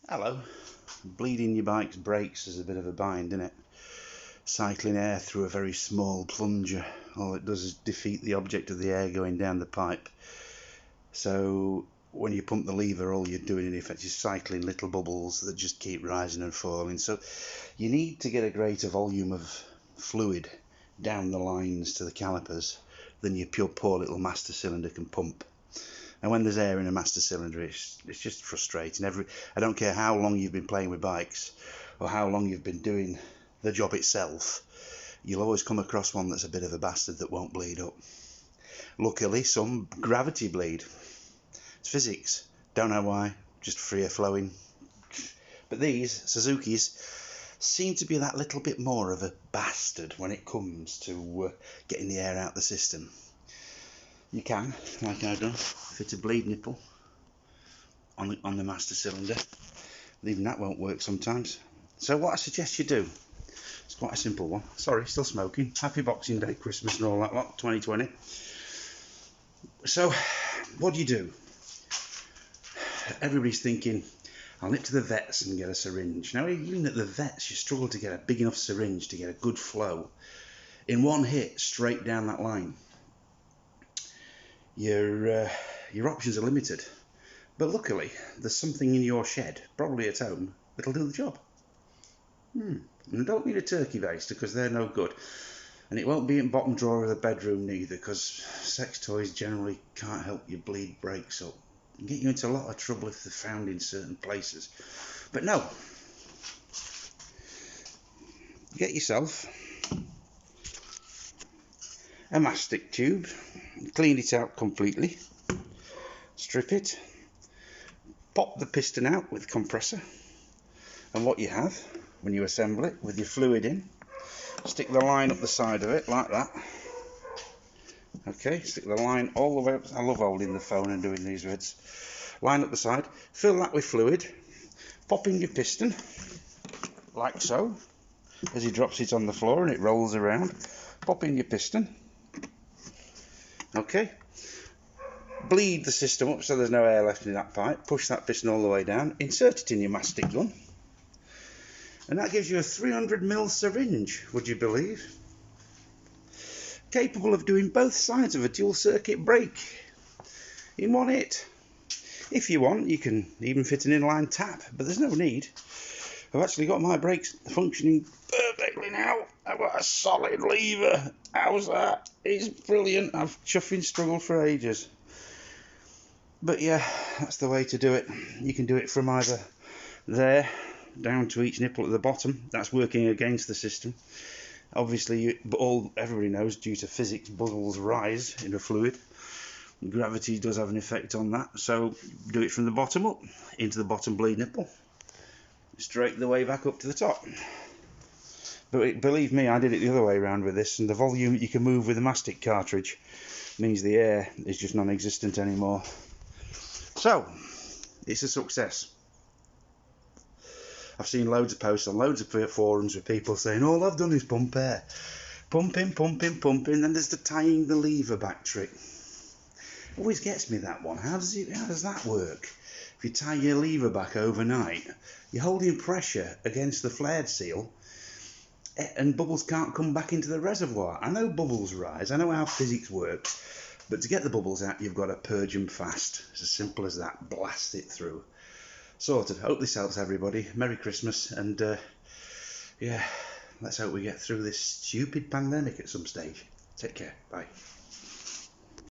Hello. Bleeding your bike's brakes is a bit of a bind, isn't it? Cycling air through a very small plunger, all it does is defeat the object of the air going down the pipe. So when you pump the lever, all you're doing in effect is cycling little bubbles that just keep rising and falling. So you need to get a greater volume of fluid down the lines to the calipers than your pure poor little master cylinder can pump. And when there's air in a master cylinder, it's just frustrating. I don't care how long you've been playing with bikes or how long you've been doing the job itself, you'll always come across one that's a bit of a bastard that won't bleed up. Luckily, some gravity bleed. It's physics. Don't know why, just free flowing. But these Suzuki's seem to be that little bit more of a bastard when it comes to getting the air out the system. You can, like I've done, fit a bleed nipple on the master cylinder. Even that won't work sometimes. So what I suggest you do, it's quite a simple one. Sorry, still smoking. Happy Boxing Day, Christmas and all that lot, 2020. So, what do? Everybody's thinking, I'll nip to the vets and get a syringe. Now, even at the vets, you struggle to get a big enough syringe to get a good flow. In one hit, straight down that line. Your options are limited, but luckily there's something in your shed, probably at home, that'll do the job. And I don't mean a turkey baster because they're no good, and it won't be in bottom drawer of the bedroom neither, because sex toys generally can't help you bleed brakes up and get you into a lot of trouble if they're found in certain places. But no, get yourself a mastic tube, clean it out completely, strip it, pop the piston out with compressor, and what you have when you assemble it with your fluid in, stick the line up the side of it like that. Okay, stick the line all the way up. I love holding the phone and doing these vids. Line up the side, fill that with fluid, pop in your piston like so. As he drops it on the floor and it rolls around, pop in your piston. Okay, bleed the system up so there's no air left in that pipe, push that piston all the way down, insert it in your mastic gun, and that gives you a 300ml syringe, would you believe? Capable of doing both sides of a dual circuit brake in one hit. If you want, you can even fit an inline tap, but there's no need. I've actually got my brakes functioning perfectly now. I've got a solid lever. How's that? It's brilliant. I've chuffing struggled for ages. But yeah, that's the way to do it. You can do it from either there down to each nipple at the bottom. That's working against the system. Obviously, everybody knows, due to physics, bubbles rise in a fluid. Gravity does have an effect on that. So do it from the bottom up into the bottom bleed nipple, straight the way back up to the top. But believe me, I did it the other way around with this, and the volume you can move with a mastic cartridge means the air is just non-existent anymore. So it's a success. I've seen loads of posts on loads of forums with people saying all I've done is pump air, pumping, then there's the tying the lever back trick. Always gets me, that one. How does that work? If you tie your lever back overnight, you're holding pressure against the flared seal and bubbles can't come back into the reservoir. I know bubbles rise, I know how physics works, but to get the bubbles out, you've got to purge them fast. It's as simple as that. Blast it through. Sorted. Hope this helps everybody. Merry Christmas, and yeah, let's hope we get through this stupid pandemic at some stage. Take care. Bye.